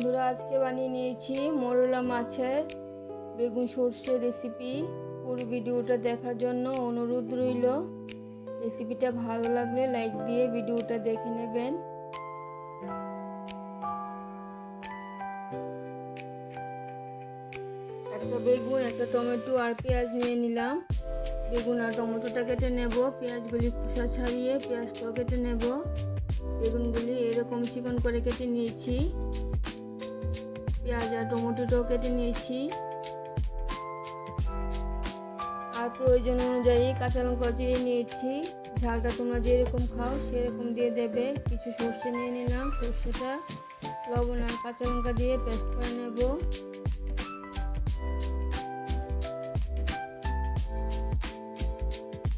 বন্ধুরা, আজকে বানিয়ে নিয়েছি মোরলা মাছের বেগুন সর্ষে রেসিপি। পুরো ভিডিওটা দেখার জন্য অনুরোধ রইল। রেসিপিটা ভালো লাগলে লাইক দিয়ে ভিডিওটা দেখে নেবেন। একটা বেগুন, একটা টমেটো আর পেঁয়াজ নিয়ে নিলাম। বেগুন আর টমেটোটা কেটে নেব, পেঁয়াজগুলি খোসা ছাড়িয়ে পেঁয়াজটাও কেটে নেব। বেগুনগুলি এরকম চিকন করে কেটে নিয়েছি, পেঁয়াজ আর টমেটোটাও কেটে নিয়েছি। আর প্রয়োজন অনুযায়ী কাঁচা লঙ্কা চিড়ে নিয়েছি। ঝালটা তোমরা যেরকম খাও সেরকম দিয়ে দেবে। কিছু সর্ষে নিয়ে নিলাম, সর্ষেটা লবণ আর কাঁচা লঙ্কা দিয়ে পেস্ট করে নেব।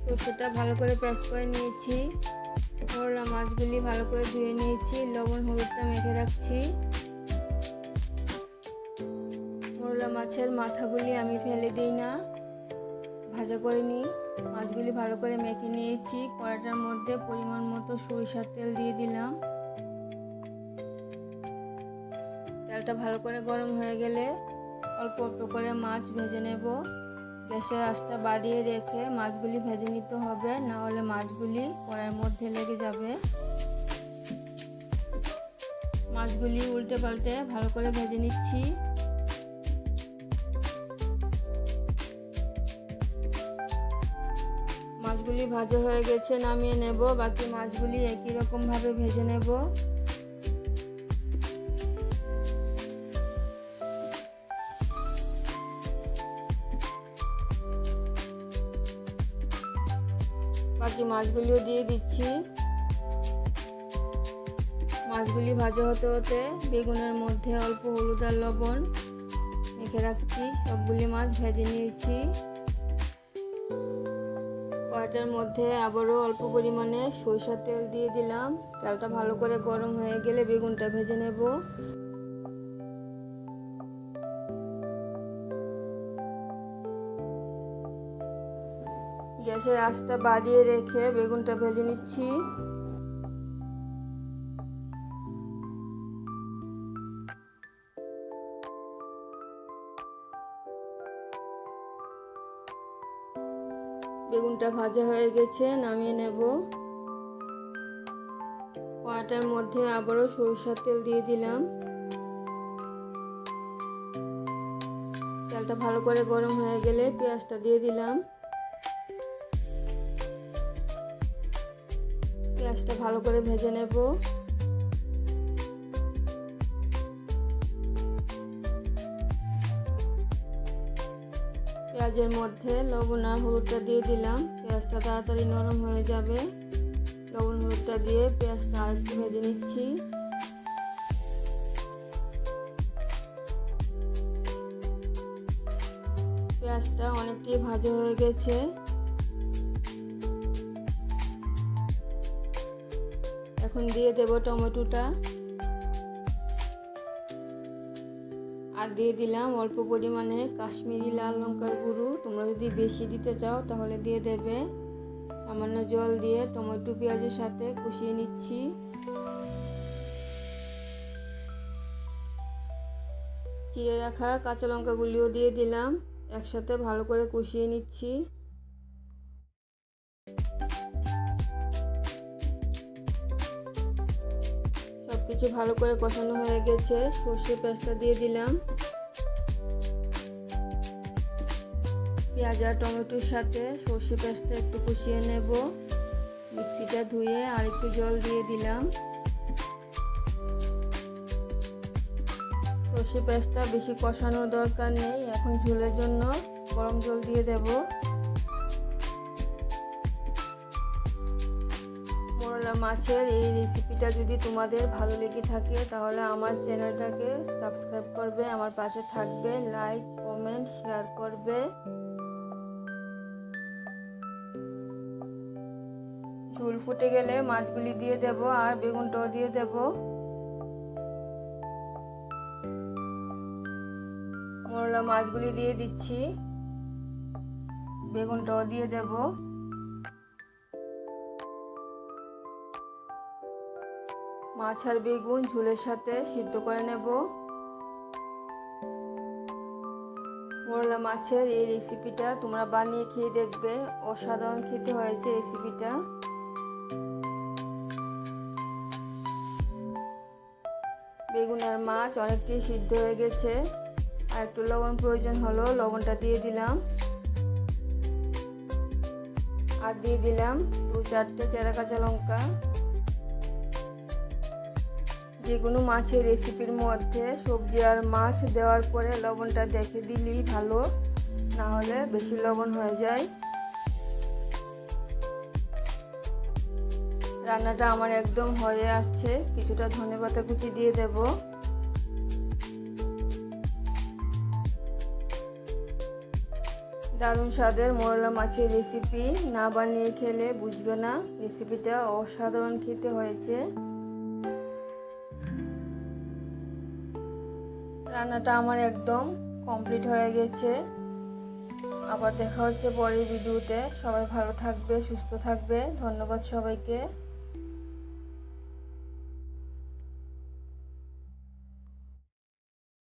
সর্ষেটা ভালো করে পেস্ট করে নিয়েছি। মোরলা মাছগুলি ভালো করে ধুয়ে নিয়েছি, লবণ হলুদটা মেখে রাখছি। মোরলা মাছের মাথাগুলি আমি ফেলে দিই না, ভাজা করে নিই। মাছগুলি ভালো করে মেখে নিয়েছি। কড়াইটার মধ্যে পরিমাণ মতো সরিষার তেল দিয়ে দিলাম। তেলটা ভালো করে গরম হয়ে গেলে অল্প অল্প করে মাছ ভেজে নেব। গ্যাসের আঁচটা বাড়িয়ে রেখে মাছগুলি ভেজে নিতে হবে, না হলে মাছগুলি কড়াইয়ের মধ্যে লেগে যাবে। মাছগুলি উল্টে পাল্টে ভালো করে ভেজে নিচ্ছি। মাছগুলি ভাজা হয়ে গেছে, নামিয়ে নেব। বাকি মাছগুলি একই রকম ভাবে ভেজে নেব। বাকি মাছগুলিও দিয়ে দিচ্ছি। মাছগুলি ভাজা হতে হতে বেগুনের মধ্যে অল্প হলুদ আর লবণ মেখে রাখছি। সবগুলি মাছ ভেজে নিয়েছি। কড়াইটার মধ্যে আবারও অল্প পরিমাণে সরিষার তেল দিয়ে দিলাম। তেলটা ভালো করে গরম হয়ে গেলে বেগুনটা ভেজে নেব। গ্যাসের আঁচটা বাড়িয়ে রেখে বেগুনটা ভেজে নিচ্ছি। বেগুনটা ভাজা হয়ে গেছে, নামিয়ে নেব। কড়াইটার মধ্যে আবারও সরিষার তেল দিয়ে দিলাম। তেলটা ভালো করে গরম হয়ে গেলে পেঁয়াজটা দিয়ে দিলাম। পেঁয়াজটা ভালো করে ভেজে নেব। পেঁয়াজের মধ্যে লবণ আর হলুদটা দিয়ে দিলাম। পেঁয়াজটা তাড়াতাড়ি নরম হয়ে যাবে। লবণ হলুদটা দিয়ে পেঁয়াজটা আর একটু ভেজে নিচ্ছি। পেঁয়াজটা অনেকটাই ভাজা হয়ে গেছে। এখন দিয়ে দেব টমেটোটা, আর দিয়ে দিলাম অল্প পরিমাণে কাশ্মীরি লাল লঙ্কার গুঁড়ো। তোমরা যদি বেশি দিতে চাও তাহলে দিয়ে দেবে। সামান্য জল দিয়ে টমেটো পেঁয়াজের সাথে কষিয়ে নিচ্ছি। চিড়ে রাখা কাঁচা লঙ্কাগুলিও দিয়ে দিলাম, একসাথে ভালো করে কষিয়ে নিচ্ছি। সবকিছু ভালো করে কষানো হয়ে গেছে। সর্ষে পেস্টটা দিয়ে দিলাম। পেঁয়াজ আর টমেটোর সাথে সর্ষে পেস্টটা একটু কষিয়ে নেব। মিক্সিটা ধুয়ে আর একটু জল দিয়ে দিলাম। সর্ষে পেস্টটা বেশি কষানোর দরকার নেই, এখন ঝোলের জন্য গরম জল দিয়ে দেব। মোরলা মাছের এই রেসিপিটা যদি তোমাদের ভালো লেগে থাকে তাহলে আমার চ্যানেলটাকে সাবস্ক্রাইব করবে, আমার পাশে থাকবে, লাইক কমেন্ট শেয়ার করবে। ঝোল ফুটে গেলে মাছগুলি দিয়ে দেব আর বেগুনটাও দিয়ে দেব। মোরলা মাছগুলি দিয়ে দিচ্ছি, বেগুনটাও দিয়ে দেব। মাছ আর বেগুন ঝোলের সাথে সিদ্ধ করে নেব। মোরলা মাছের এই রেসিপিটা তোমরা বানিয়ে খেয়ে দেখবে, অসাধারণ খেতে হয়েছে রেসিপিটা। বেগুন আর মাছ অনেকটাই সিদ্ধ হয়ে গেছে, আর একটু লবণ প্রয়োজন হলো, লবণটা দিয়ে দিলাম। আর দিয়ে দিলাম 2-4টে চেরা কাঁচা লঙ্কা। যে কোনো মাছের রেসিপির মধ্যে সবজি আর মাছ দেওয়ার পরে লবণটা দেখে দিলেই ভালো, না হলে বেশি লবণ হয়ে যায়। রান্নাটা আমার একদম হয়ে আসছে, কিছুটা ধনেপাতা কুচি দিয়ে দেব। দারুণ স্বাদের মোরলা মাছের রেসিপি, না বানিয়ে খেলে বুঝবে না, রেসিপিটা অসাধারণ খেতে হয়েছে। রান্নাটা আমার একদম কমপ্লিট হয়ে গেছে। আবার দেখা হচ্ছে পরের ভিডিওতে। সবাই ভালো থাকবে, সুস্থ থাকবে। ধন্যবাদ সবাইকে।